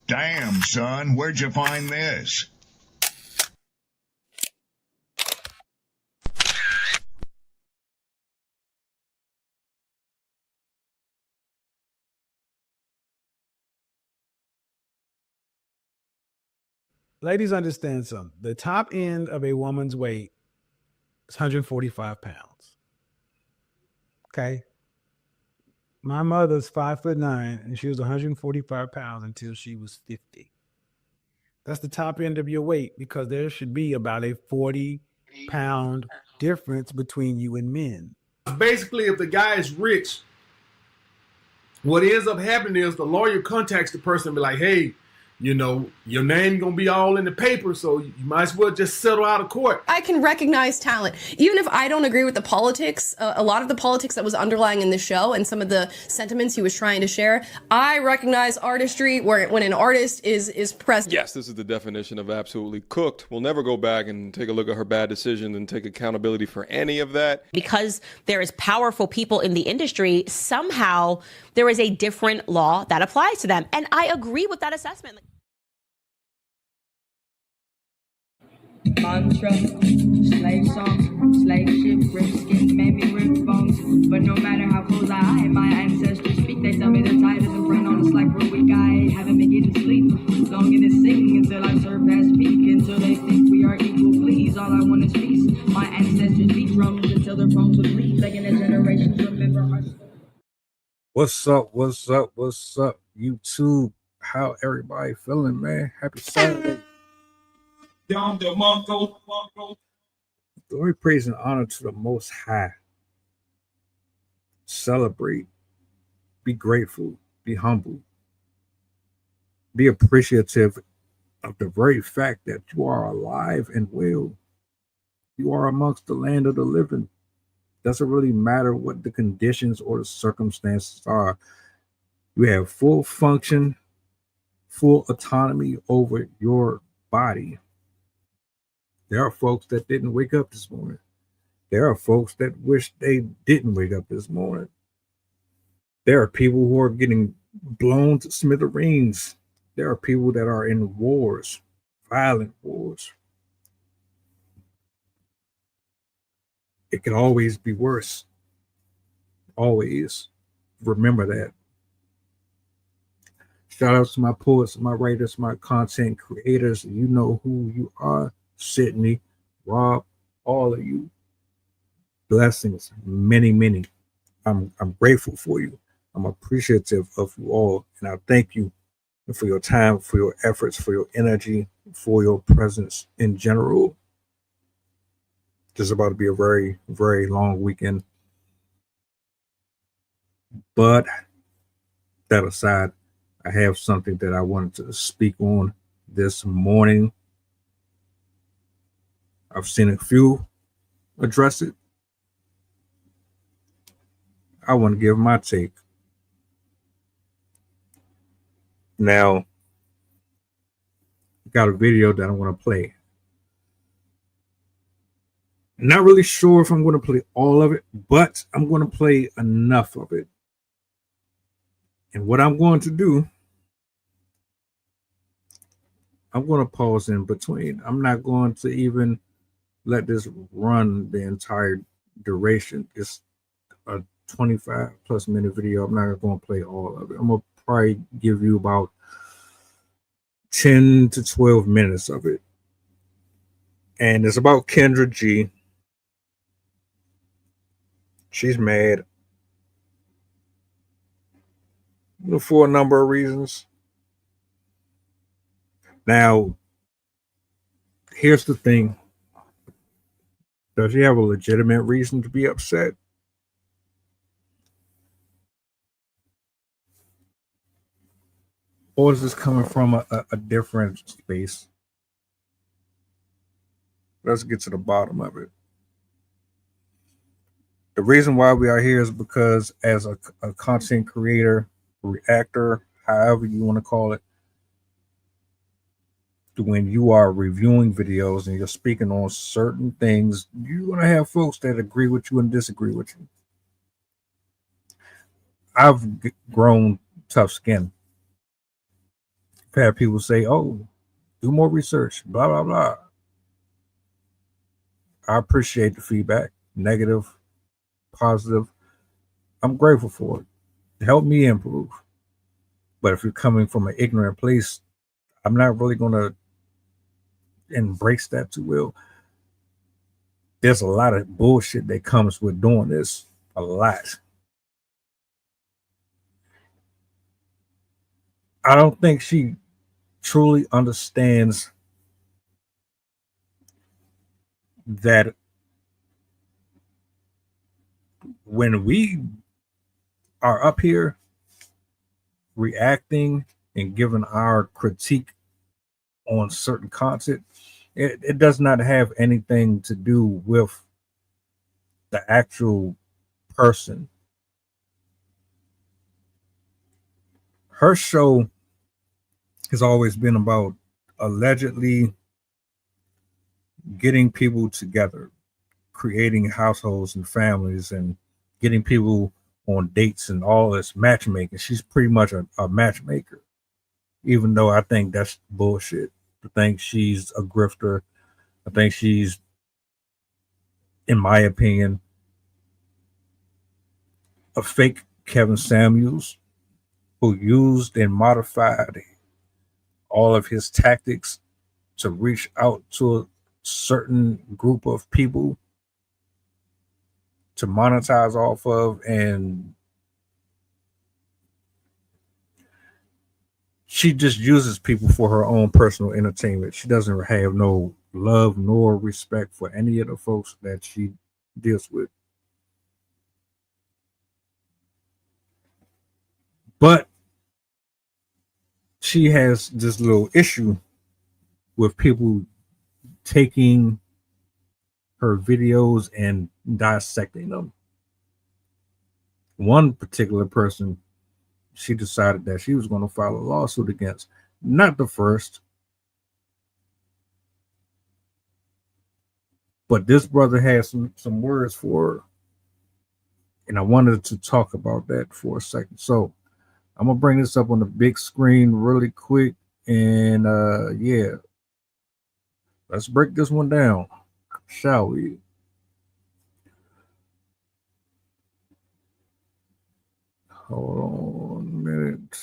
Damn, son, where'd you find this? Ladies, understand something. The top end of a woman's weight is 145 pounds. Okay. My mother's 5'9", and she was 145 pounds until she was 50. That's the top end of your weight, because there should be about a 40-pound difference between you and men. Basically, if the guy is rich, what ends up happening is the lawyer contacts the person and be like, hey, you know, your name gonna be all in the paper, so you might as well just settle out of court. I can recognize talent. Even if I don't agree with the politics, a lot of the politics that was underlying in the show and some of the sentiments he was trying to share, I recognize artistry when an artist is present. Yes, this is the definition of absolutely cooked. We'll never go back and take a look at her bad decision and take accountability for any of that. Because there is powerful people in the industry, somehow there is a different law that applies to them. And I agree with that assessment. Mantra, slave songs, slave ship, rip skin, made me rip bones. But no matter how close I hide, my ancestors speak. They tell me the tide isn't friend on a slack for a week. I haven't been getting sleep. Song and sing until I surpass peak. Until they think we are equal, please. All I want is peace. My ancestors beat drums until their bones would bleed. Begging the generations remember our story. What's up? What's up? What's up, YouTube? How everybody feeling, man? Happy Saturday. Glory, praise, and honor to the Most High. Celebrate. Be grateful. Be humble. Be appreciative of the very fact that you are alive and well. You are amongst the land of the living. Doesn't really matter what the conditions or the circumstances are. You have full function, full autonomy over your body. There are folks that didn't wake up this morning. There are folks that wish they didn't wake up this morning. There are people who are getting blown to smithereens. There are people that are in wars, violent wars. It can always be worse. Always. Remember that. Shout out to my poets, my writers, my content creators. You know who you are. Sydney, Rob, all of you. Blessings, many, many. I'm grateful for you. I'm appreciative of you all, and I thank you for your time, for your efforts, for your energy, for your presence in general. This is about to be a very, very long weekend. But that aside, I have something that I wanted to speak on this morning. I've seen a few address it. I want to give my take. Now, I got a video that I want to play. Not really sure if I'm going to play all of it, but I'm going to play enough of it. And what I'm going to do, I'm going to pause in between. I'm not going to even let this run the entire duration. It's a 25 plus minute video. I'm not going to play all of it. I'm going to probably give you about 10 to 12 minutes of it. And it's about Kendra G. She's mad for a number of reasons. Now, here's the thing. Does she have a legitimate reason to be upset? Or is this coming from a different space? Let's get to the bottom of it. The reason why we are here is because as a content creator, reactor, however you want to call it, when you are reviewing videos and you're speaking on certain things, you're going to have folks that agree with you and disagree with you. I've grown tough skin. I've had people say, "Oh, do more research." Blah blah blah. I appreciate the feedback, negative, positive. I'm grateful for it. Help me improve. But if you're coming from an ignorant place, I'm not really going to embrace that too well. There's a lot of bullshit that comes with doing this. A lot. I don't think she truly understands that when we are up here reacting and giving our critique on certain content, it does not have anything to do with the actual person. Her show has always been about allegedly getting people together, creating households and families, and getting people on dates and all this matchmaking. She's pretty much a matchmaker, even though I think that's bullshit. I think she's a grifter. I think she's, in my opinion, a fake Kevin Samuels who used and modified all of his tactics to reach out to a certain group of people to monetize off of, and she just uses people for her own personal entertainment. She doesn't have no love nor respect for any of the folks that she deals with. But she has this little issue with people taking her videos and dissecting them. One particular person, she decided that she was going to file a lawsuit against. Not the first, but this brother has some words for her, and I wanted to talk about that for a second. So I'm gonna bring this up on the big screen really quick, and yeah, let's break this one down, shall we? Hold on a minute.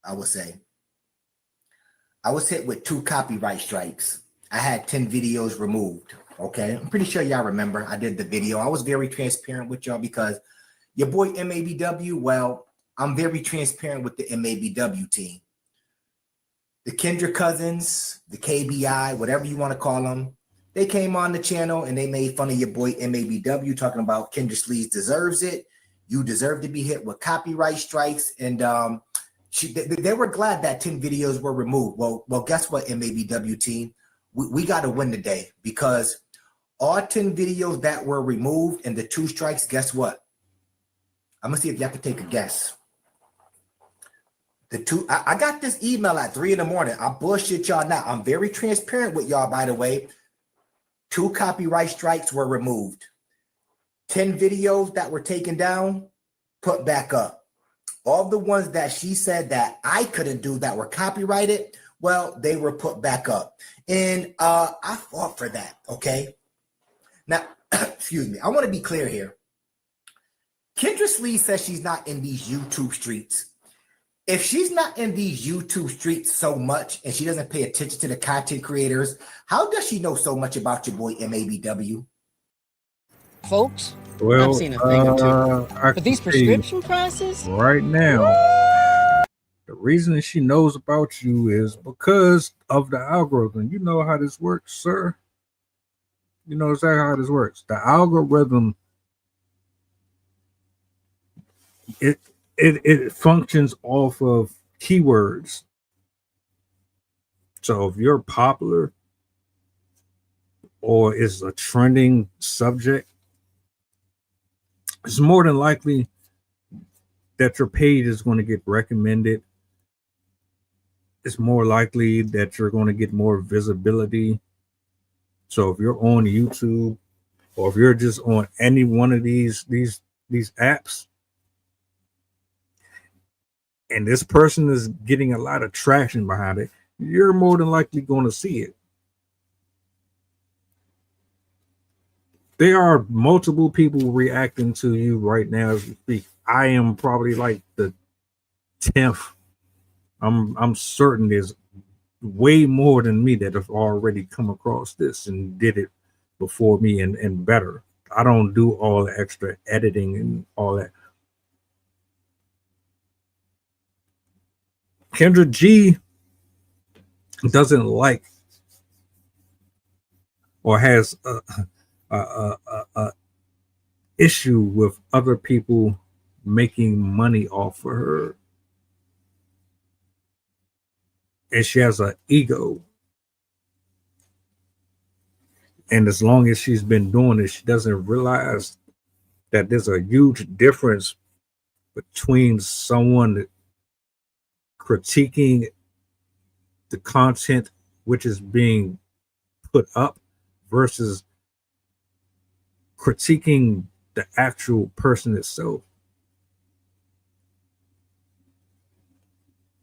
I would say I was hit with 2 copyright strikes. I had 10 videos removed. Okay, I'm pretty sure y'all remember I did the video. I was very transparent with y'all because your boy MABW, well, I'm very transparent with the MABW team. The Kendra cousins, the KBI, whatever you want to call them, they came on the channel and they made fun of your boy MABW, talking about Kendra Sleaze deserves it. You deserve to be hit with copyright strikes. And they were glad that 10 videos were removed. Well, guess what, MABW team? We got to win today, because all 10 videos that were removed and the 2 strikes, guess what? I'm going to see if y'all can take a guess. I got this email at 3 in the morning. I bullshit y'all now. I'm very transparent with y'all, by the way. 2 copyright strikes were removed. 10 videos that were taken down, put back up. All the ones that she said that I couldn't do that were copyrighted, well, they were put back up. And I fought for that, okay? Now, excuse me, I want to be clear here. Kendra Sleaze says she's not in these YouTube streets. If she's not in these YouTube streets so much and she doesn't pay attention to the content creators, how does she know so much about your boy MABW? Folks, Well, I've seen a thing or two. I But these can tell you prescription prices? right now, the reason that she knows about you is because of the algorithm. You know how this works, sir. You know exactly how this works. The algorithm, it functions off of keywords. So if you're popular or is a trending subject, it's more than likely that your page is going to get recommended. It's more likely that you're going to get more visibility. So if you're on YouTube, or if you're just on any one of these apps, and this person is getting a lot of traction behind it, you're more than likely going to see it. There are multiple people reacting to you right now as we speak. I am probably like the 10th. I'm certain there's way more than me that have already come across this and did it before me and better. I don't do all the extra editing and all that. Kendra G doesn't like or has a issue with other people making money off of her. And she has an ego. And as long as she's been doing it, she doesn't realize that there's a huge difference between someone critiquing the content which is being put up versus critiquing the actual person itself.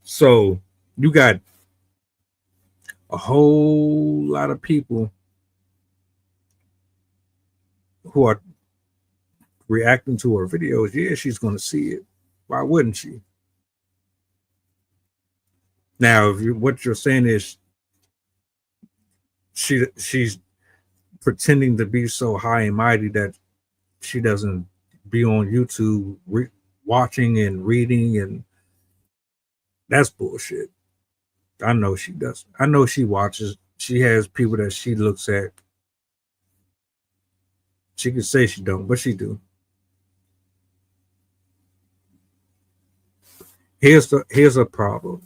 So you got a whole lot of people who are reacting to her videos. Yeah, she's going to see it. Why wouldn't she? Now, if what you're saying is she's pretending to be so high and mighty that she doesn't be on YouTube watching and reading, and that's bullshit. I know she does. I know she watches. She has people that she looks at. She could say she don't, but she do. Here's a problem.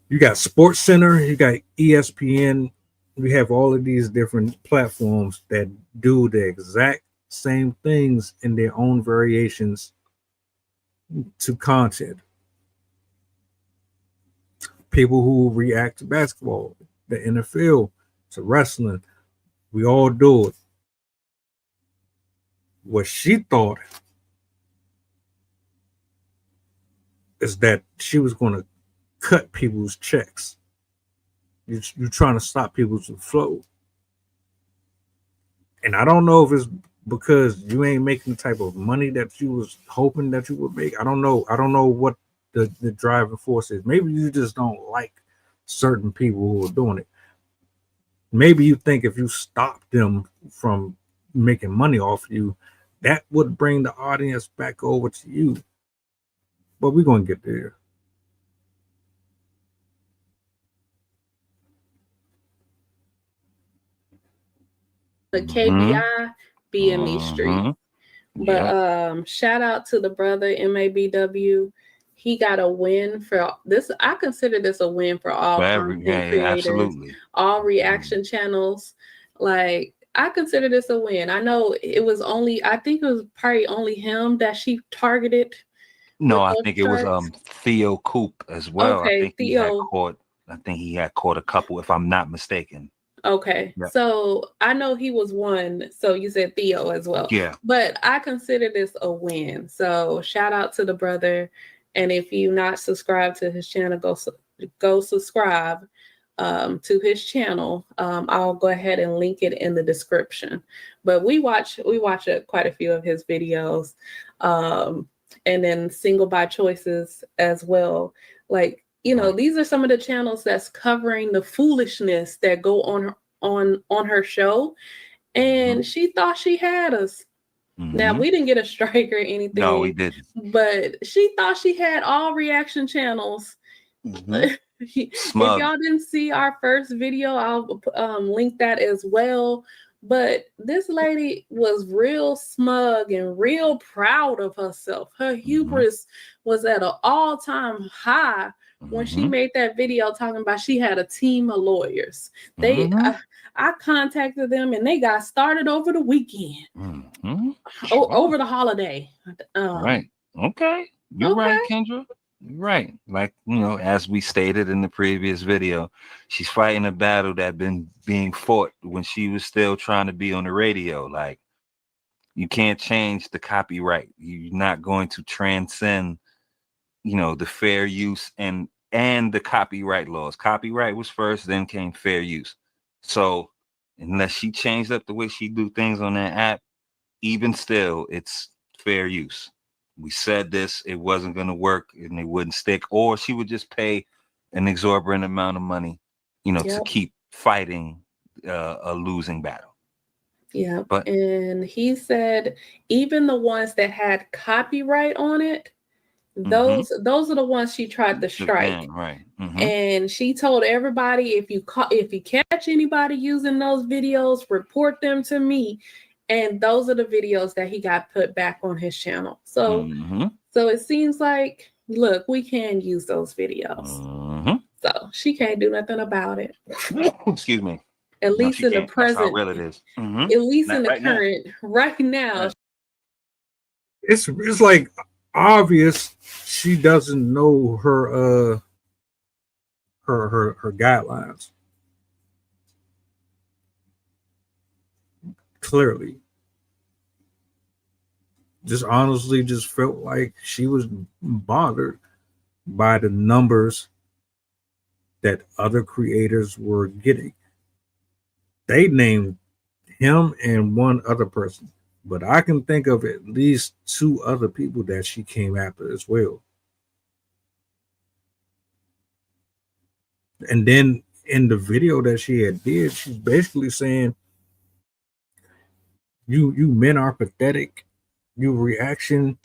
You got Sports Center, you got ESPN. We have all of these different platforms that do the exact same things in their own variations to content. People who react to basketball, the NFL, to wrestling, we all do it. What she thought is that she was going to cut people's checks. You're trying to stop people's flow. And I don't know if it's because you ain't making the type of money that you was hoping that you would make. I don't know. I don't know what the driving force is. Maybe you just don't like certain people who are doing it. Maybe you think if you stop them from making money off you, that would bring the audience back over to you. But we're going to get there. The KPI be in these streets. But shout out to the brother MABW. He got a win for this. I consider this a win for all content creators, absolutely. All reaction channels. Like, I consider this a win. I know it was only, I think it was probably only him that she targeted. No, I think it was Theo Coop as well. Okay, I think he had caught a couple, if I'm not mistaken. Okay, yeah. So I know he was one. So you said Theo as well. Yeah. But I consider this a win. So shout out to the brother. And if you not subscribed to his channel, go subscribe to his channel. I'll go ahead and link it in the description. But we watch quite a few of his videos, and then Single by Choices as well. Like, you know, these are some of the channels that's covering the foolishness that go on her show, and she thought she had us. Now, we didn't get a strike or anything. No, we didn't. But she thought she had all reaction channels. If y'all didn't see our first video, I'll link that as well. But this lady was real smug and real proud of herself. Her hubris was at an all-time high when she made that video talking about she had a team of lawyers. I contacted them and they got started over the weekend. Over the holiday. Right. Okay. You're right, Kendra. You're right. Like, you know, as we stated in the previous video, she's fighting a battle that been being fought when she was still trying to be on the radio. Like, You can't change the copyright. You're not going to transcend, the fair use and the copyright laws. Copyright was first, then came fair use. So unless she changed up the way she do things on that app, even still, it's fair use. We said this, it wasn't going to work and it wouldn't stick, or she would just pay an exorbitant amount of money, to keep fighting a losing battle. Yeah. But And he said even the ones that had copyright on it, those are the ones she tried to strike. Right. And she told everybody, if you catch anybody using those videos, report them to me. And those are the videos that he got put back on his channel. So it seems like, look, we can use those videos. So she can't do nothing about it. Excuse me. At least in the present. That's how real it is. At least in the current, right now. It's like obvious she doesn't know her guidelines. Clearly. Just honestly just felt like she was bothered by the numbers that other creators were getting. They named him and one other person, but I can think of at least 2 other people that she came after as well. And then in the video that she had did, she's basically saying, you men are pathetic. You reaction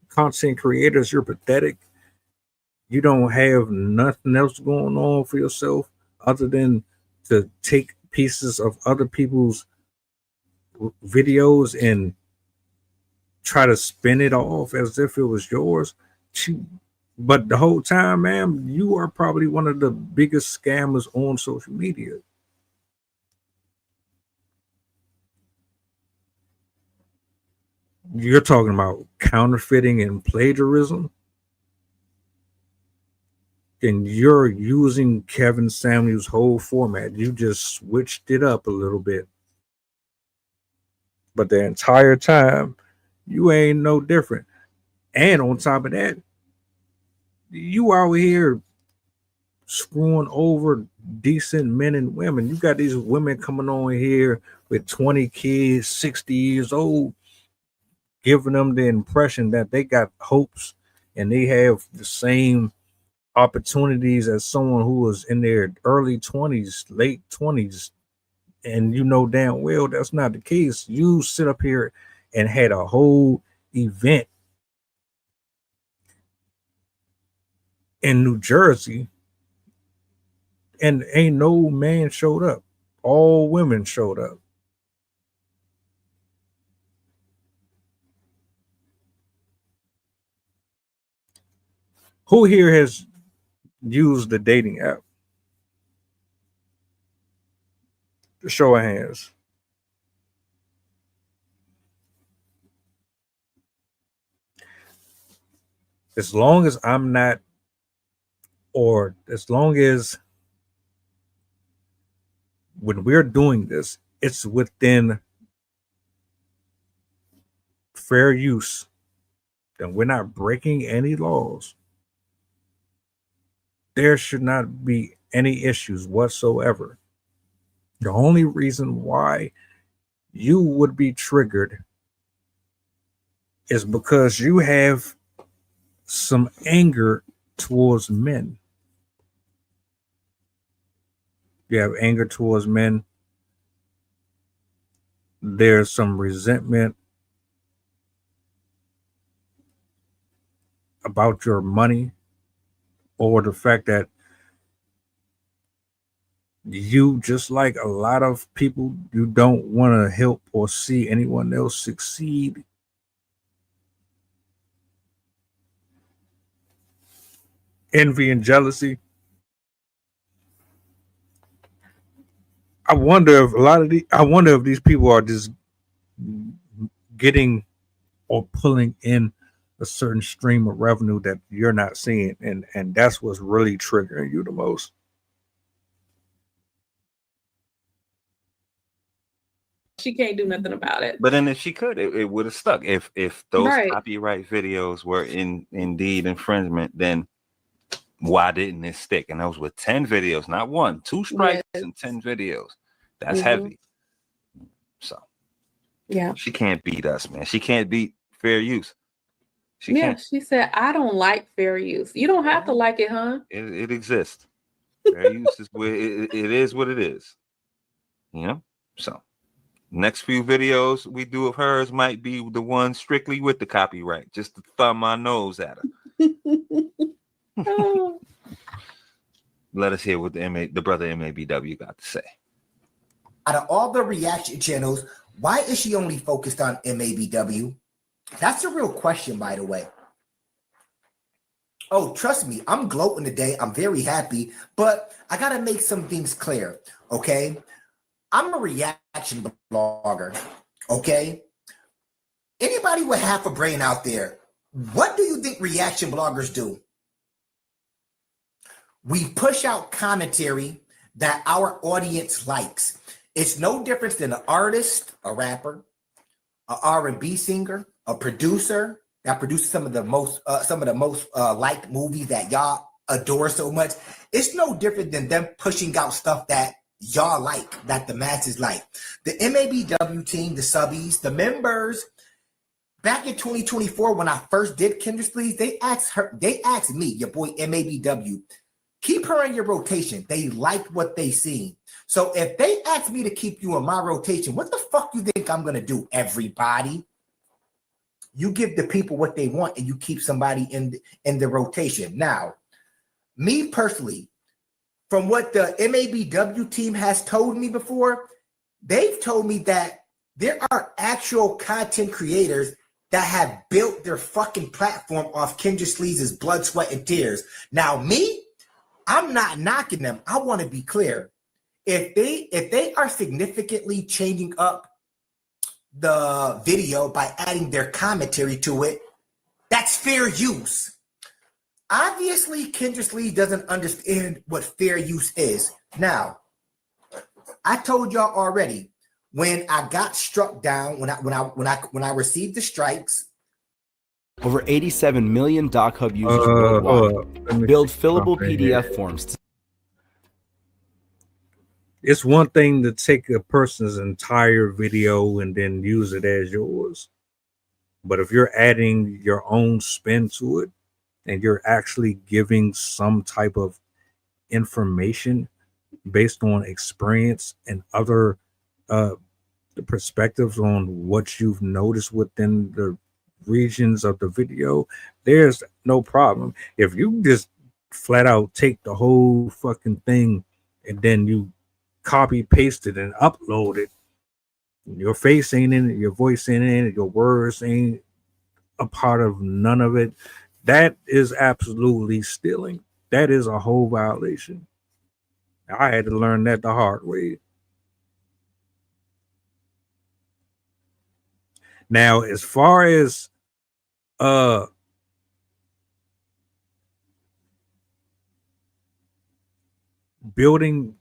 content creators, you're pathetic. You don't have nothing else going on for yourself other than to take pieces of other people's videos and try to spin it off as if it was yours. But the whole time, ma'am, you are probably one of the biggest scammers on social media. You're talking about counterfeiting and plagiarism. And you're using Kevin Samuels' whole format. You just switched it up a little bit. But the entire time, you ain't no different. And on top of that, you out here screwing over decent men and women. You got these women coming on here with 20 kids, 60 years old, giving them the impression that they got hopes and they have the same opportunities as someone who was in their early 20s, late 20s. And you know damn well that's not the case. You sit up here and had a whole event in New Jersey and ain't no man showed up. All women showed up. Who here has used the dating app? Show of hands. As long as I'm not, or as long as when we're doing this, it's within fair use, then we're not breaking any laws. There should not be any issues whatsoever. The only reason why you would be triggered is because you have some anger towards men. You have anger towards men. There's some resentment about your money, or the fact that you, just like a lot of people, you don't want to help or see anyone else succeed. Envy and jealousy. I wonder if these people are just getting or pulling in a certain stream of revenue that you're not seeing, and that's what's really triggering you the most. she can't do nothing about it. But then if she could, it would have stuck. If those Right. copyright videos were indeed infringement, then why didn't it stick? And those were 10 videos, not one, 2 strikes and 10 videos. That's heavy. So yeah, she can't beat us, man. She can't beat fair use. She can't. She said, I don't like fair use. You don't have to like it, huh? It exists. Fair use is where it is what it is. You know? So next few videos we do of hers might be the one strictly with the copyright, just to thumb my nose at her. Oh. Let us hear what the brother MABW got to say. Out of all the reaction channels, why is she only focused on MABW? That's a real question, by the way. Oh, trust me, I'm gloating today. I'm very happy, but I got to make some things clear, okay? I'm a reaction blogger, okay? Anybody with half a brain out there, what do you think reaction bloggers do? We push out commentary that our audience likes. It's no different than an artist, a rapper, an R&B singer, a producer that produces some of the most liked movies that y'all adore so much. It's no different than them pushing out stuff that y'all like, that the masses like. The MABW team, the subbies, the members, back in 2024 when I first did Kendra Sleeves, they asked me, your boy MABW, keep her in your rotation. They like what they seen. So if they ask me to keep you in my rotation, what the fuck you think I'm gonna do, everybody? You give the people what they want and you keep somebody in the rotation. Now, me personally, from what the MABW team has told me before, they've told me that there are actual content creators that have built their fucking platform off Kendra Sleeves' blood, sweat, and tears. Now, me, I'm not knocking them. I want to be clear. If they are significantly changing up the video by adding their commentary to it, that's fair use. Obviously, Kendra Sleeves doesn't understand what fair use is. Now, I told y'all already, when I got struck down, when I received the strikes. Over 87 million DocHub users worldwide build fillable PDF forms. It's one thing to take a person's entire video and then use it as yours. But if you're adding your own spin to it and you're actually giving some type of information based on experience and other perspectives on what you've noticed within the regions of the video, there's no problem. If you just flat out take the whole fucking thing and then you copy paste it and upload it, your face ain't in it, your voice ain't in it, your words ain't a part of none of it, that is absolutely stealing. That is a whole violation. I had to learn that the hard way. Now, as far as building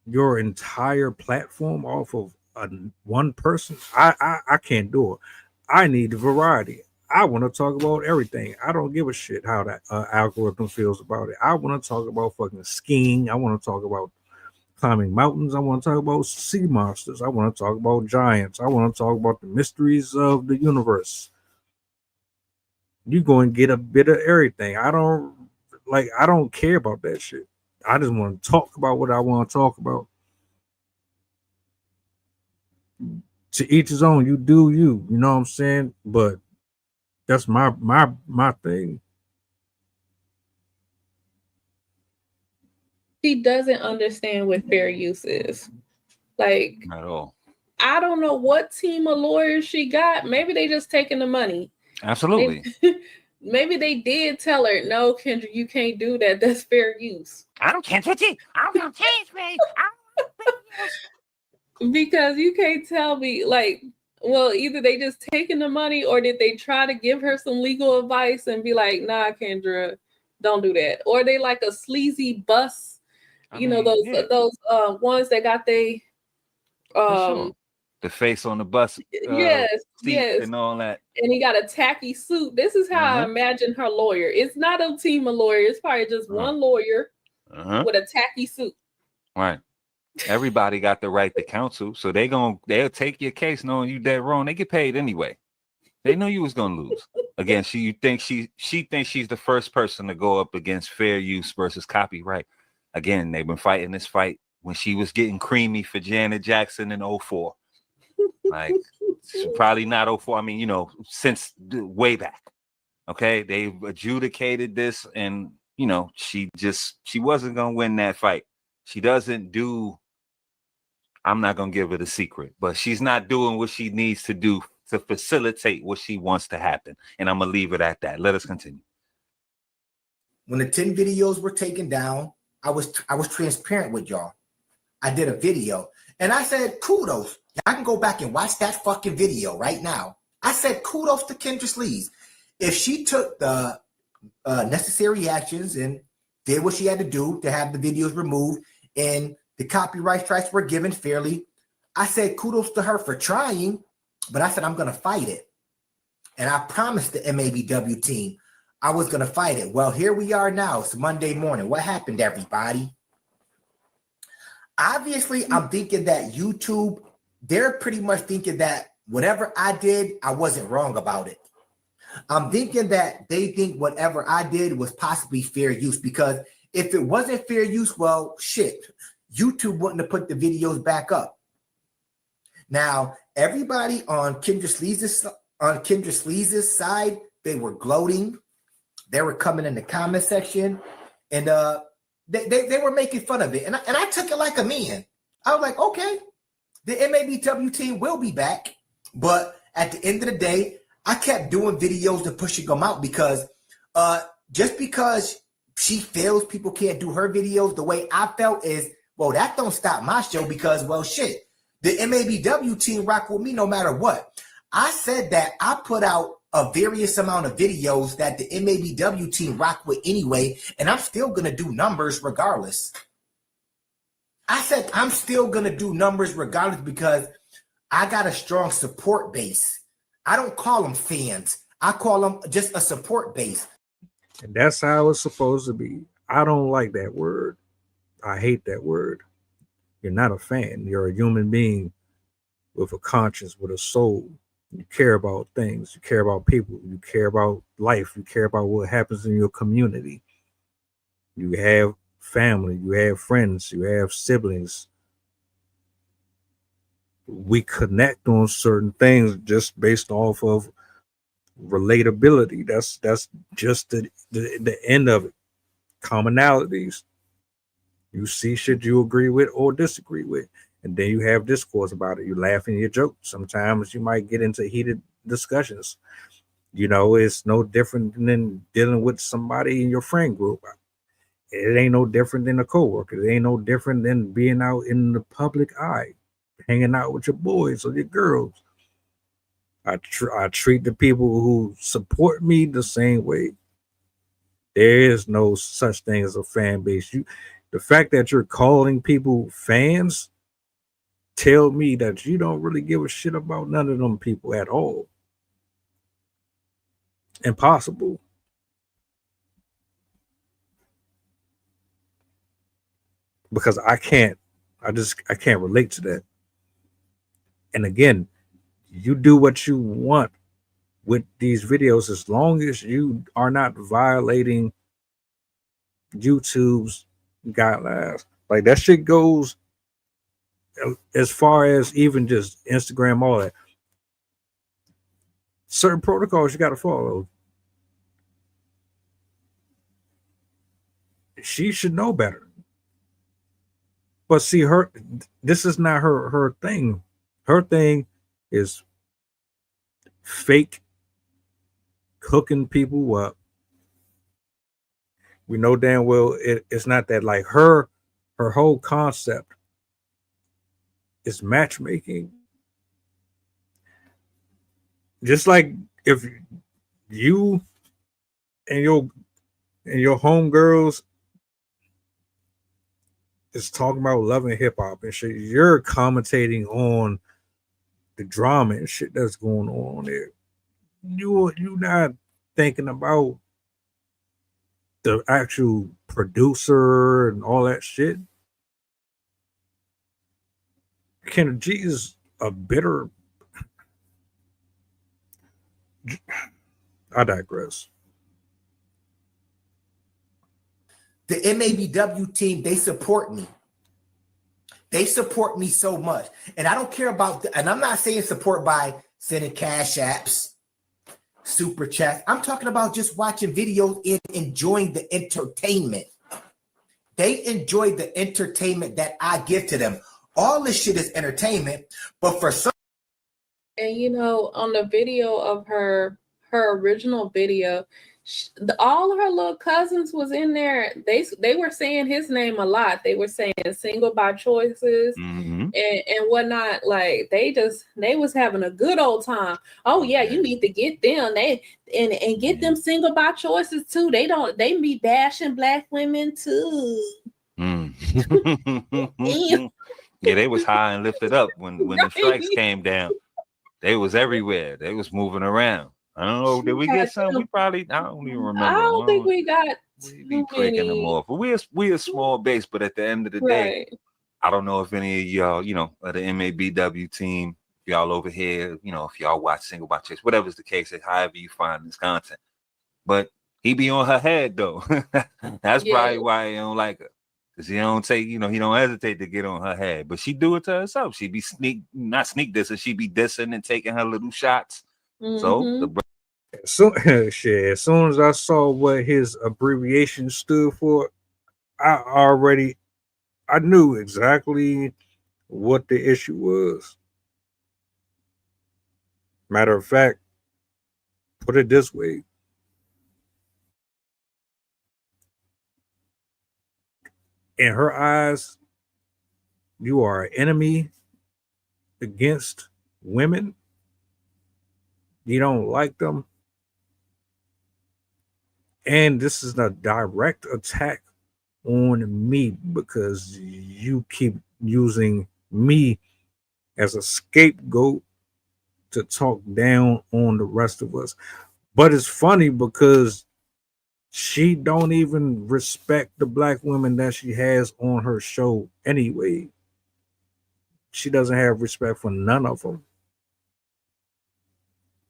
your entire platform off of one person, I can't do it. I need the variety. I want to talk about everything. I don't give a shit how that algorithm feels about it. I want to talk about fucking skiing. I want to talk about climbing mountains. I want to talk about sea monsters. I want to talk about giants. I want to talk about the mysteries of the universe. You go and get a bit of everything. I don't care about that shit. I just want to talk about what I want to talk about. To each his own. You do you. You know what I'm saying? But that's my thing. She doesn't understand what fair use is. Like, not at all. I don't know what team of lawyers she got. Maybe they just taking the money. Absolutely. Maybe they did tell her, no, Kendra, you can't do that. That's fair use. I can't touch it. I don't change me. Because you can't tell me, like, well, either they just taking the money or did they try to give her some legal advice and be like, nah, Kendra, don't do that. Or they like a sleazy bus, those ones that got they the face on the bus Yes, seat yes. and all that. And he got a tacky suit. This is how I imagine her lawyer. It's not a team of lawyers. It's probably just one lawyer with a tacky suit. Right. Everybody got the right to counsel, so they'll take your case knowing you dead wrong. They get paid anyway. They know you was gonna lose. Again, she thinks she's the first person to go up against fair use versus copyright. Again, they've been fighting this fight when she was getting creamy for Janet Jackson in 04. Like, probably not 04. I mean, you know, since way back. Okay, they've adjudicated this, and you know, she wasn't gonna win that fight. She doesn't do. I'm not gonna give it a secret, but she's not doing what she needs to do to facilitate what she wants to happen. And I'm gonna leave it at that. Let us continue. When the 10 videos were taken down, I was transparent with y'all. I did a video and I said, kudos. I can go back and watch that fucking video right now. I said, kudos to Kendra Sleaze. If she took the necessary actions and did what she had to do to have the videos removed and the copyright strikes were given fairly, I said, kudos to her for trying, but I said, I'm going to fight it. And I promised the MABW team I was going to fight it. Well, here we are now. It's Monday morning. What happened, everybody? Obviously, I'm thinking that YouTube, they're pretty much thinking that whatever I did, I wasn't wrong about it. I'm thinking that they think whatever I did was possibly fair use, because if it wasn't fair use, well, shit, YouTube wouldn't have put the videos back up. Now, everybody on Kendra Sleaze's side, they were gloating. They were coming in the comment section, and they were making fun of it. And I took it like a man. I was like, okay, the MABW team will be back. But at the end of the day, I kept doing videos to push them out, because just because she feels people can't do her videos, the way I felt is, well, that don't stop my show, because, well, shit, the MABW team rock with me no matter what. I said that I put out a various amount of videos that the MABW team rock with anyway, and I'm still going to do numbers regardless. I said I'm still going to do numbers regardless, because I got a strong support base. I don't call them fans. I call them just a support base. And that's how it's supposed to be. I don't like that word. I hate that word. You're not a fan. You're a human being with a conscience, with a soul. You care about things. You care about people. You care about life. You care about what happens in your community. You have family. You have friends. You have siblings. We connect on certain things just based off of relatability. That's just the end of it. Commonalities. You see shit you agree with or disagree with, and then you have discourse about it. You laugh and you joke. Sometimes you might get into heated discussions. You know, it's no different than dealing with somebody in your friend group. It ain't no different than a coworker. It ain't no different than being out in the public eye, hanging out with your boys or your girls. I treat the people who support me the same way. There is no such thing as a fan base. The fact that you're calling people fans tell me that you don't really give a shit about none of them people at all. Impossible. Because I can't relate to that. And again, you do what you want with these videos as long as you are not violating YouTube's guidelines. Like, that shit goes as far as even just Instagram, all that. Certain protocols you got to follow. She should know better. But see, this is not her thing. Her thing is fake hooking people up. We know damn well it's not that. Like, her whole concept is matchmaking. Just like if you and your homegirls is talking about love and hip hop and shit, you're commentating on the drama and shit that's going on there. You not thinking about the actual producer and all that shit. Kendra G is a bitter. I digress. The MABW team, they support me. They support me so much. And I don't care about, and I'm not saying support by sending cash apps, super chats. I'm talking about just watching videos and enjoying the entertainment. They enjoy the entertainment that I give to them. All this shit is entertainment, but for some. And you know, on the video of her original video, all of her little cousins was in there. They were saying his name a lot. They were saying single by choices and whatnot. Like they was having a good old time. Oh yeah, you need to get them. And get them single by choices too. They be bashing black women too. Yeah, they was high and lifted up when the strikes came down. They was everywhere. They was moving around. I don't know. Did we get some? We probably. I don't even remember. I don't think we got. We be breaking them off. But we a small base. But at the end of the day, I don't know if any of y'all, of the MABW team, y'all over here, if y'all watch Single by Choice, whatever's the case, however you find this content. But he be on her head though. That's probably why he don't like her. Because he don't take, he don't hesitate to get on her head. But she do it to herself. She be not sneak dissing, she be dissing and taking her little shots. So as soon as I saw what his abbreviation stood for, I knew exactly what the issue was. Matter of fact, put it this way. In her eyes, you are an enemy against women. You don't like them. And this is a direct attack on me because you keep using me as a scapegoat to talk down on the rest of us. But it's funny because she don't even respect the black women that she has on her show anyway. She doesn't have respect for none of them.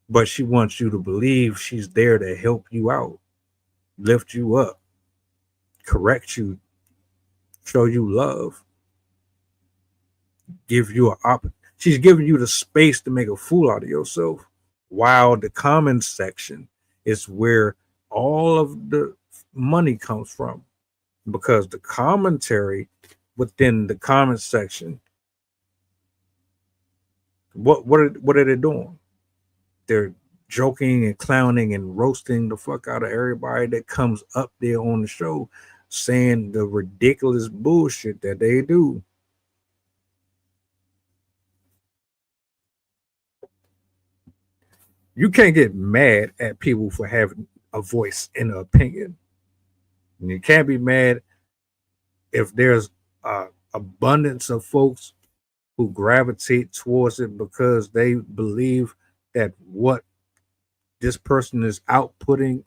But she wants you to believe she's there to help you out, lift you up, correct you, show you love, give you she's giving you the space to make a fool out of yourself. While the comments section is where all of the money comes from, because the commentary within the comment section, what are they doing? They're joking and clowning and roasting the fuck out of everybody that comes up there on the show, saying the ridiculous bullshit that they do. You can't get mad at people for having a voice and an opinion. And you can't be mad if there's abundance of folks who gravitate towards it because they believe that what this person is outputting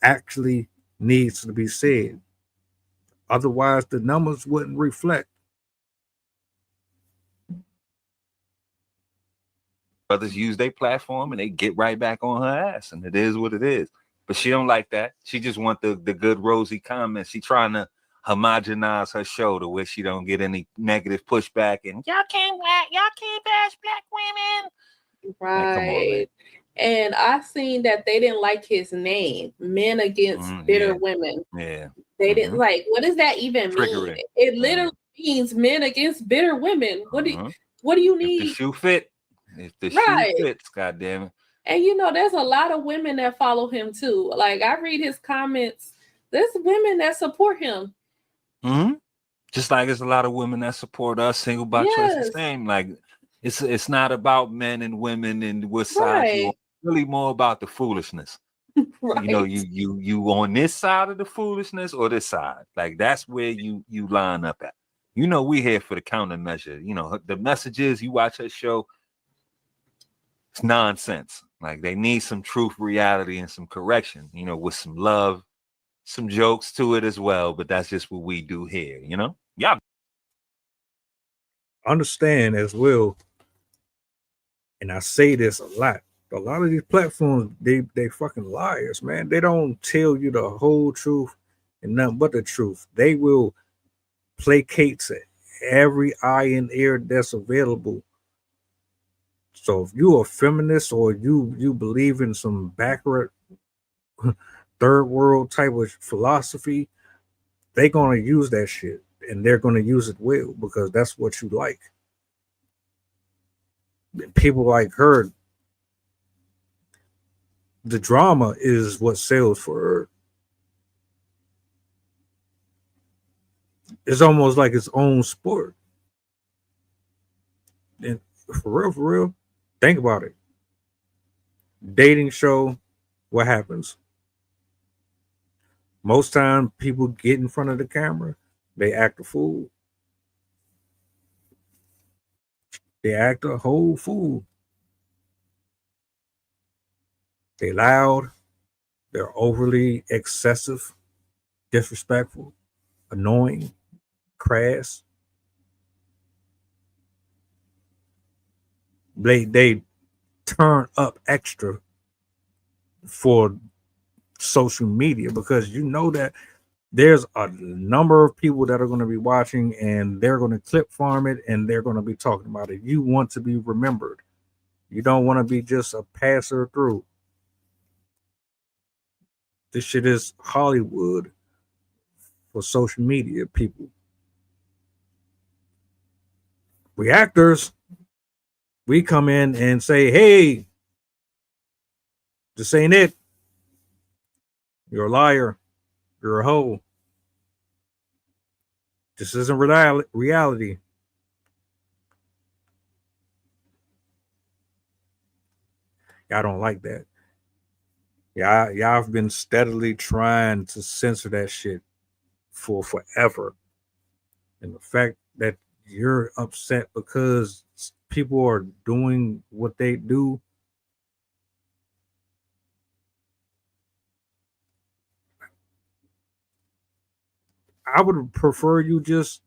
actually needs to be said. Otherwise, the numbers wouldn't reflect. Brothers use their platform and they get right back on her ass, and it is what it is. But she don't like that. She just want the good rosy comments. She trying to homogenize her show to where she don't get any negative pushback and y'all can't bash black women. Right. Like, come on, man. And I seen that they didn't like his name, Men Against Bitter Women. Yeah. They didn't like, what does that even mean? It literally means men against bitter women. What do you need? If the shoe fit. If the shoe fits, goddamn it. And there's a lot of women that follow him too. Like I read his comments. There's women that support him. Just like there's a lot of women that support us, single by choice. The same. Like it's not about men and women and what side you on. Really more about the foolishness. You on this side of the foolishness or this side. Like that's where you line up at. We here for the countermeasure. The message is you watch her show. It's nonsense. Like they need some truth, reality, and some correction, you know, with some love, some jokes to it as well. But that's just what we do here, you know? Yeah. Understand as well, and I say this a lot of these platforms, they fucking liars, man. They don't tell you the whole truth and nothing but the truth. They will placate to every eye and ear that's available. So if you're a feminist or you believe in some backward third world type of philosophy, they're gonna use that shit, and they're gonna use it well because that's what you like. People like her, the drama is what sells for her. It's almost like its own sport. And for real, think about it. Dating show, what happens? Most time people get in front of the camera, they act a fool. They act a whole fool. They loud, they're overly excessive, disrespectful, annoying, crass. They turn up extra for social media because you know that there's a number of people that are going to be watching and they're going to clip farm it and they're going to be talking about it. You want to be remembered. You don't want to be just a passer through. This shit is Hollywood for social media people. We actors, we come in and say, hey, this ain't it. You're a liar. You're a hoe. This isn't reality. Y'all don't like that. Y'all have been steadily trying to censor that shit for forever. And the fact that you're upset because people are doing what they do, I would prefer you just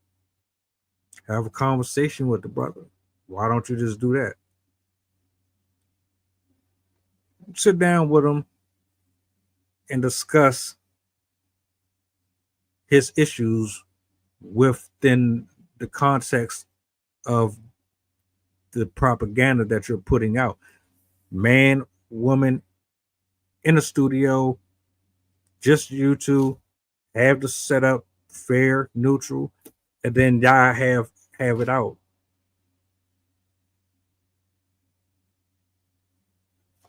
have a conversation with the brother. Why don't you just do that? Sit down with him and discuss his issues within the context of the propaganda that you're putting out. Man, woman, in the studio, just you two, have the setup fair, neutral, and then y'all have it out.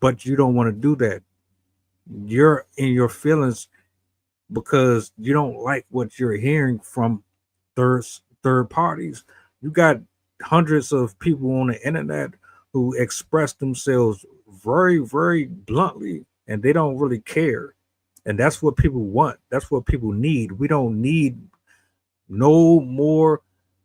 But you don't want to do that. You're in your feelings because you don't like what you're hearing from third parties. You got hundreds of people on the internet who express themselves very, very bluntly, and they don't really care. And that's what people want. That's what people need. We don't need no more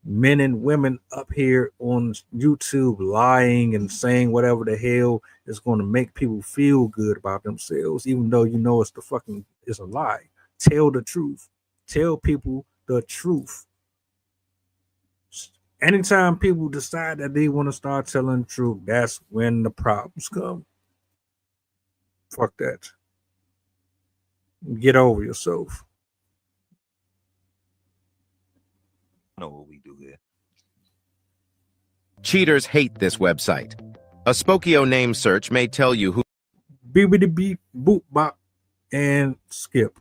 men and women up here on YouTube lying and saying whatever the hell is going to make people feel good about themselves, even though you know it's a lie. Tell the truth. Tell people the truth. Anytime people decide that they want to start telling the truth, that's when the problems come. Fuck that. Get over yourself. Know what we do here. Cheaters hate this website. A Spokio name search may tell you who. Beepity beep, boop, bop, and skip.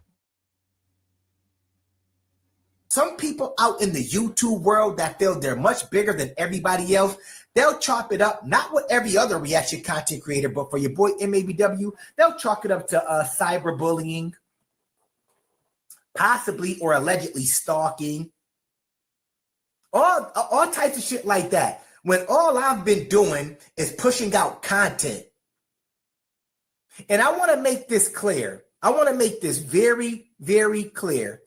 Some people out in the YouTube world that feel they're much bigger than everybody else, they'll chop it up, not with every other reaction content creator, but for your boy MABW, they'll chalk it up to cyberbullying, possibly or allegedly stalking, all types of shit like that. When all I've been doing is pushing out content. And I want to make this clear. I want to make this very, very clear.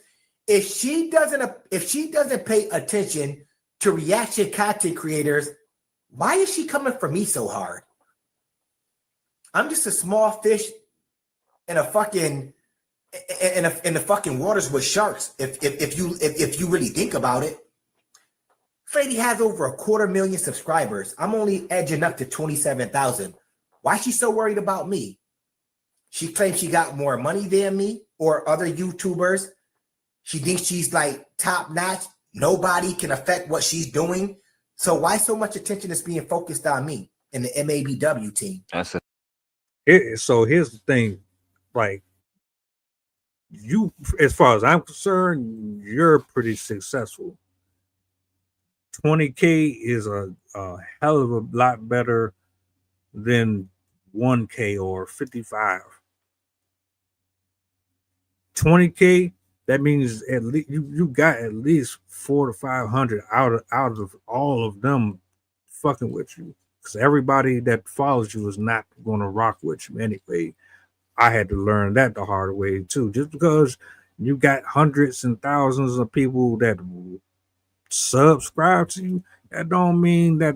If she doesn't pay attention to reaction content creators, why is she coming for me so hard? I'm just a small fish in a fucking in the fucking waters with sharks. If you really think about it, Freddie has over 250,000 subscribers. I'm only edging up to 27,000. Why is she so worried about me? She claims she got more money than me or other YouTubers. She thinks she's like top notch. Nobody can affect what she's doing. So why so much attention is being focused on me and the MABW team? So here's the thing, like, you, as far as I'm concerned, you're pretty successful. 20K is a hell of a lot better than 1K or 55. 20K, that means at least you got at least 400 to 500 out of all of them fucking with you, because everybody that follows you is not going to rock with you anyway. I had to learn that the hard way too. Just because you got hundreds and thousands of people that subscribe to you, that don't mean that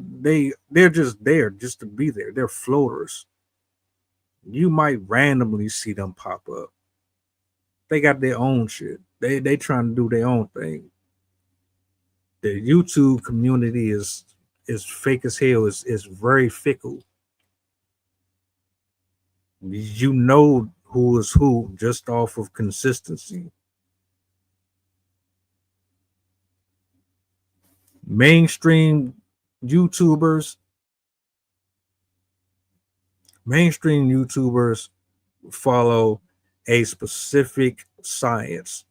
they're just there just to be there. They're floaters. You might randomly see them pop up. They got their own shit. They trying to do their own thing. The YouTube community is fake as hell. Is very fickle. You know who is who just off of consistency. Mainstream YouTubers follow a specific science.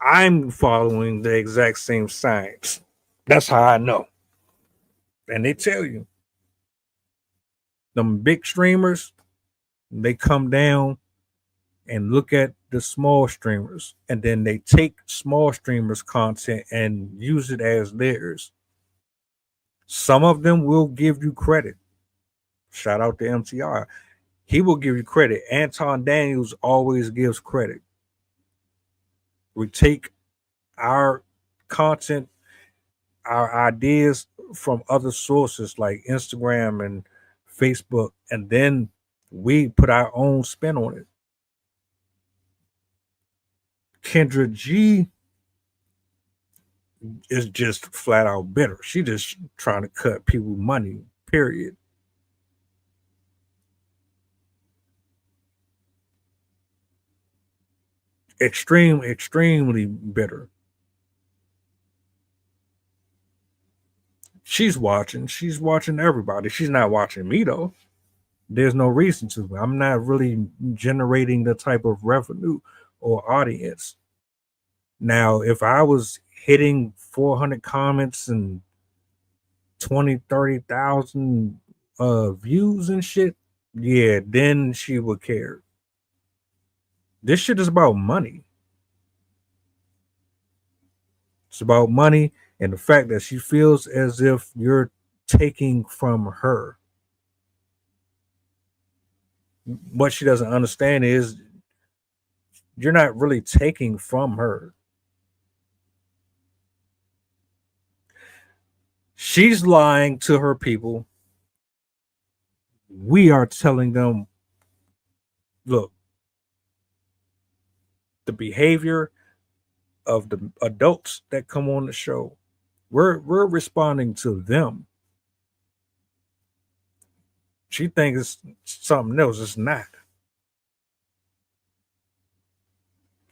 I'm following the exact same science. That's how I know. And they tell you, them big streamers, they come down and look at the small streamers, and then they take small streamers' content and use it as theirs. Some of them will give you credit. Shout out to MTR. He will give you credit. Anton Daniels always gives credit. We take our content, our ideas from other sources like Instagram and Facebook, and then we put our own spin on it. Kendra G is just flat out bitter. She just trying to cut people money, period. Extremely bitter. She's watching everybody. She's not watching me though. There's no reason to. I'm not really generating the type of revenue or audience. Now, if I was hitting 400 comments and 30,000 views and shit, yeah, then she would care. This shit is about money. It's about money and the fact that she feels as if you're taking from her. What she doesn't understand is you're not really taking from her. She's lying to her people. We are telling them, look, the behavior of the adults that come on the show, we're responding to them. She thinks it's something else. It's not.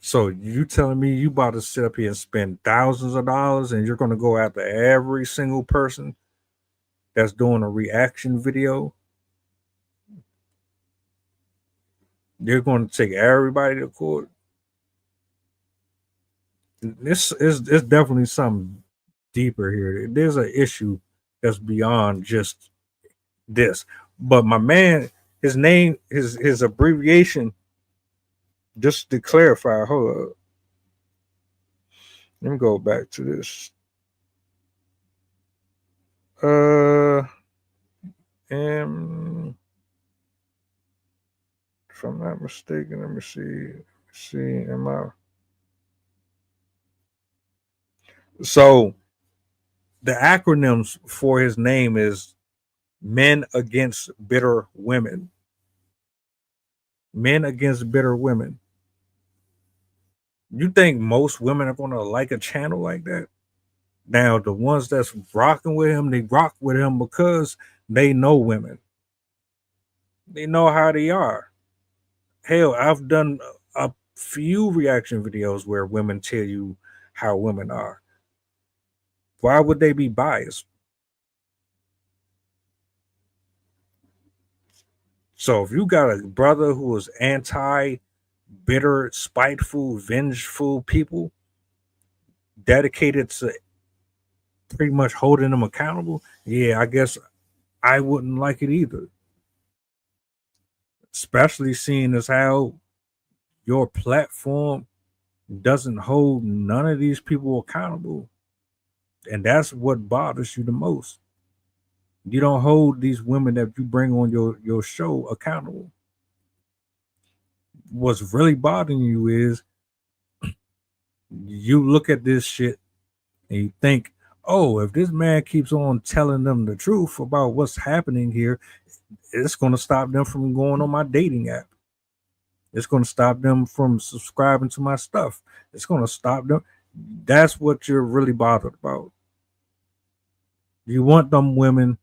So you telling me you about to sit up here and spend thousands of dollars and you're going to go after every single person that's doing a reaction video? You're going to take everybody to court? This is definitely something deeper here. There's an issue that's beyond just this. But my man, his name, his abbreviation, just to clarify, hold up. Let me go back to this. And if I'm not mistaken, let me see, am I? So the acronyms for his name is Men Against Bitter Women. Men Against Bitter Women. You think most women are going to like a channel like that? Now, the ones that's rocking with him, they rock with him because they know women. They know how they are. Hell, I've done a few reaction videos where women tell you how women are. Why would they be biased? So if you got a brother who is anti-bitter, spiteful, vengeful people, dedicated to pretty much holding them accountable, yeah, I guess I wouldn't like it either. Especially seeing as how your platform doesn't hold none of these people accountable. And that's what bothers you the most. You don't hold these women that you bring on your show accountable. What's really bothering you is you look at this shit and you think, oh, if this man keeps on telling them the truth about what's happening here, it's going to stop them from going on my dating app. It's going to stop them from subscribing to my stuff. It's going to stop them. That's what you're really bothered about. You want them women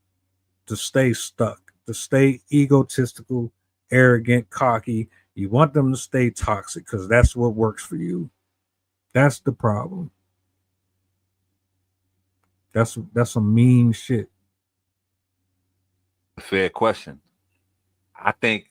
to stay stuck, to stay egotistical, arrogant, cocky. You want them to stay toxic because that's what works for you. That's the problem. That's some mean shit. Fair question. I think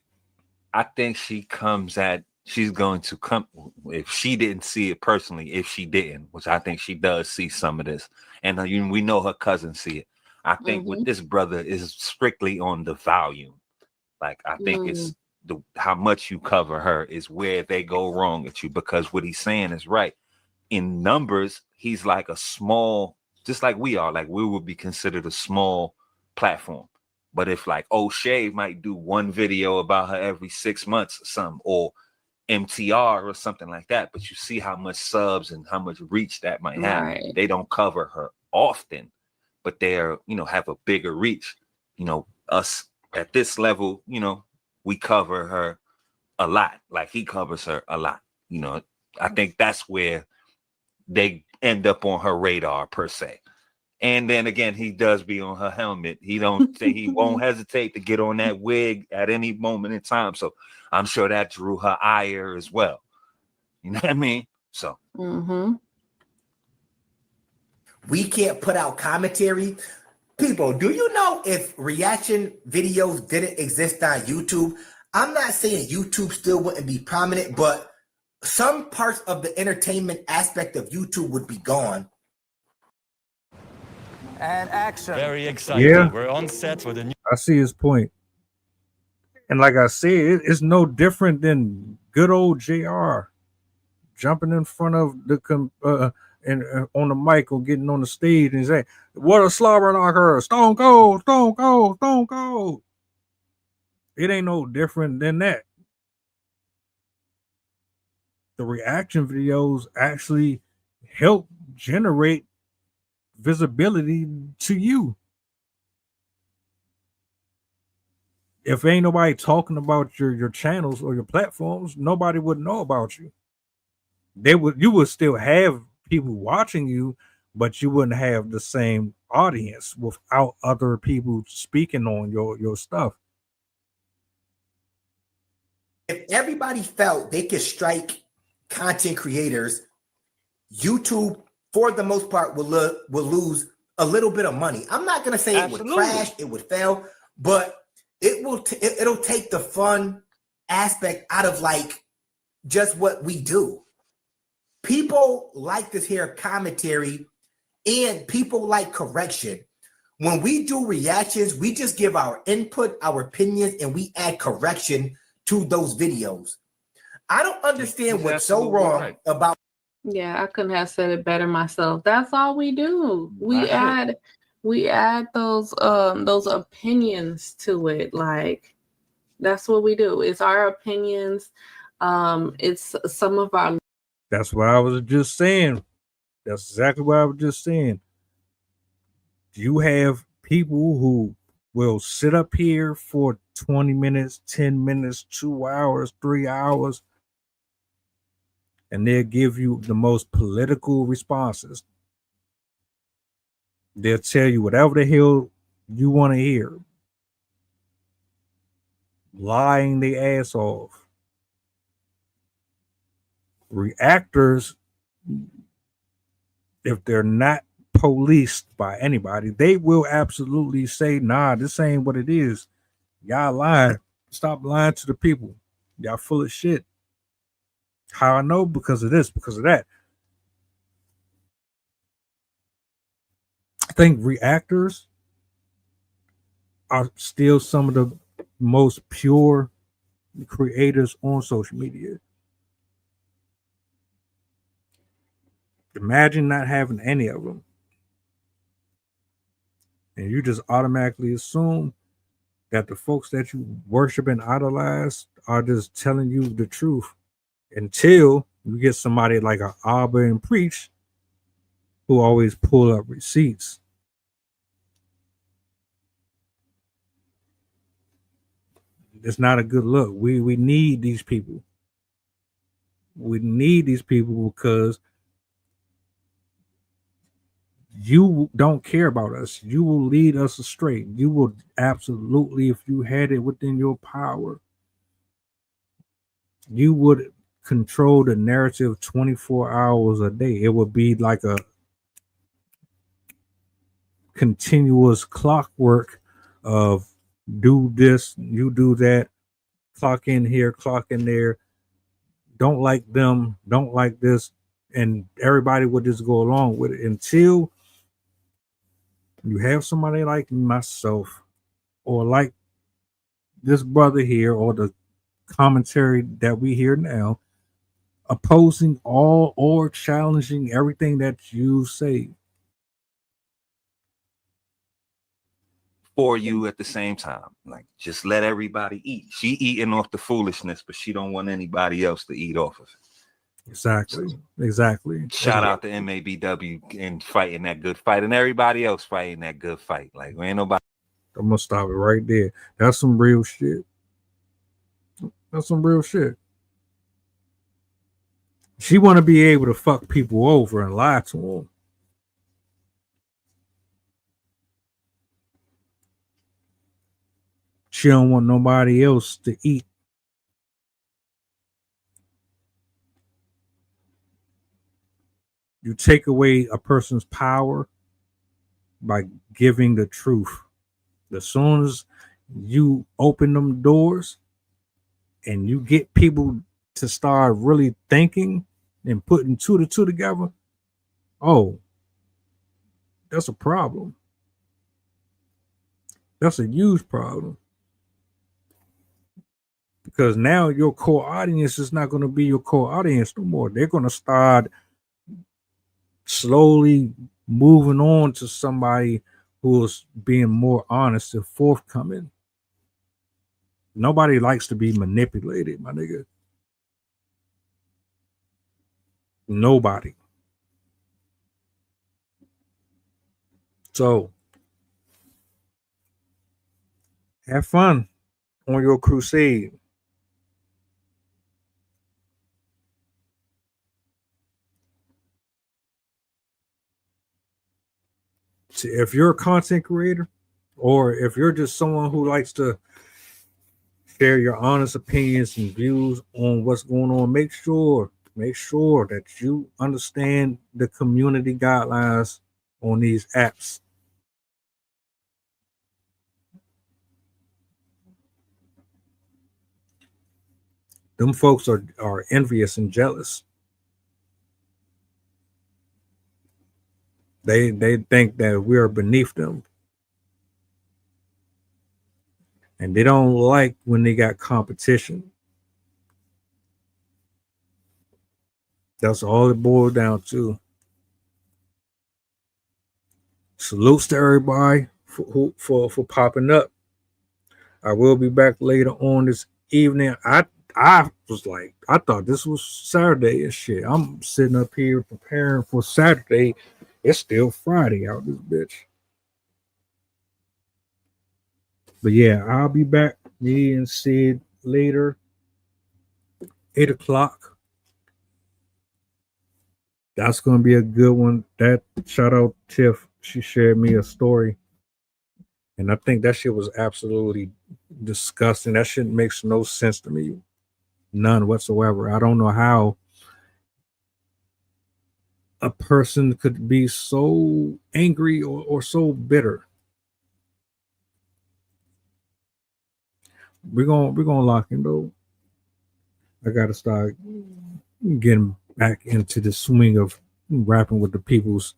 she's going to come, if she didn't see it personally, if she didn't, which I think she does see some of this, and we know her cousins see it. I think with this brother is strictly on the volume. Like, I think it's how much you cover her is where they go wrong at you, because what he's saying is right. In numbers, he's like a small, just like we are, like we would be considered a small platform. But if like O'Shea might do one video about her every 6 months or something, or MTR or something like that, but you see how much subs and how much reach that might have. Right. They don't cover her often, but they're, have a bigger reach. Us at this level, we cover her a lot. Like he covers her a lot. I think that's where they end up on her radar per se. And then again, he does be on her helmet. He won't hesitate to get on that wig at any moment in time. So I'm sure that drew her ire as well. You know what I mean? So we can't put out commentary. People, do you know if reaction videos didn't exist on YouTube? I'm not saying YouTube still wouldn't be prominent, but some parts of the entertainment aspect of YouTube would be gone. And action. Very exciting. Yeah. We're on set for the new. I see his point. And like I said, it's no different than good old JR jumping in front of the on the mic or getting on the stage and saying, "What a slobber knocker, Stone Cold, Stone Cold, Stone Cold." It ain't no different than that. The reaction videos actually help generate visibility to you. If ain't nobody talking about your channels or your platforms, nobody would know about you. You would still have people watching you, but you wouldn't have the same audience without other people speaking on your stuff. If everybody felt they could strike content creators, YouTube, for the most part, will lose a little bit of money. I'm not going to say it would crash, it would fail, but it'll take the fun aspect out of like just what we do. People like to hear commentary and people like correction. When we do reactions, we just give our input, our opinions, and we add correction to those videos. I don't understand what's so wrong about. Yeah, I couldn't have said it better myself. That's all we do. We add those opinions to it. Like, that's what we do. It's our opinions. It's some of our. That's what I was just saying. That's exactly what I was just saying. You have people who will sit up here for 20 minutes, 10 minutes, 2 hours, 3 hours, and they'll give you the most political responses. They'll tell you whatever the hell you want to hear, lying their ass off. Reactors, if they're not policed by anybody, they will absolutely say, nah, this ain't what it is. Y'all lying. Stop lying to the people. Y'all full of shit. How I know? Because of this, because of that. I think reactors are still some of the most pure creators on social media. Imagine not having any of them. And you just automatically assume that the folks that you worship and idolize are just telling you the truth until you get somebody like an Abba and Preach who always pull up receipts. It's not a good look. We need these people. We need these people because you don't care about us. You will lead us astray. You will absolutely, if you had it within your power, you would control the narrative 24 hours a day. It would be like a continuous clockwork of do this, you do that, clock in here, clock in there, don't like them, don't like this, and everybody would just go along with it until you have somebody like myself or like this brother here or the commentary that we hear now opposing all or challenging everything that you say. For you at the same time. Like, just let everybody eat. She eating off the foolishness, but she don't want anybody else to eat off of it. Exactly. Exactly. Shout out to MABW and fighting that good fight, and everybody else fighting that good fight. Like, ain't nobody. I'm gonna stop it right there. That's some real shit. That's some real shit. She want to be able to fuck people over and lie to them. She don't want nobody else to eat. You take away a person's power by giving the truth. As soon as you open them doors and you get people to start really thinking and putting two to two together, oh, that's a problem. That's a huge problem. Because now your core audience is not going to be your core audience no more. They're going to start slowly moving on to somebody who's being more honest and forthcoming. Nobody likes to be manipulated, my nigga. Nobody. So, have fun on your crusade. If you're a content creator or if you're just someone who likes to share your honest opinions and views on what's going on, make sure that you understand the community guidelines on these apps. Them folks are envious and jealous. They think that we're beneath them. And they don't like when they got competition. That's all it boils down to. Salutes to everybody for popping up. I will be back later on this evening. I was like, I thought this was Saturday and shit. I'm sitting up here preparing for Saturday. It's still Friday out this bitch. But yeah, I'll be back. Me and Sid later. 8 o'clock. That's gonna be a good one. That shout out Tiff. She shared me a story. And I think that shit was absolutely disgusting. That shit makes no sense to me. None whatsoever. I don't know how a person could be so angry or so bitter. We're gonna lock in though. I gotta start getting back into the swing of rapping with the peoples.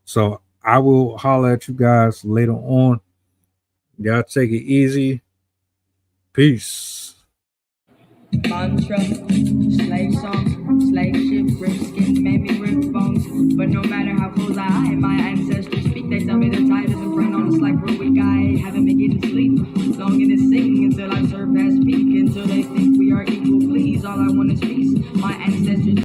So I will holler at you guys later on. Y'all take it easy. Peace. Mantra, slave song, slave ship, brisket, made me rip bones. But no matter how close I hide, my ancestors speak. They tell me the tide isn't front on us like we're weak. I haven't been getting sleep. Longing to sing until I surpass peak. Until they think we are equal, please. All I want is peace. My ancestors.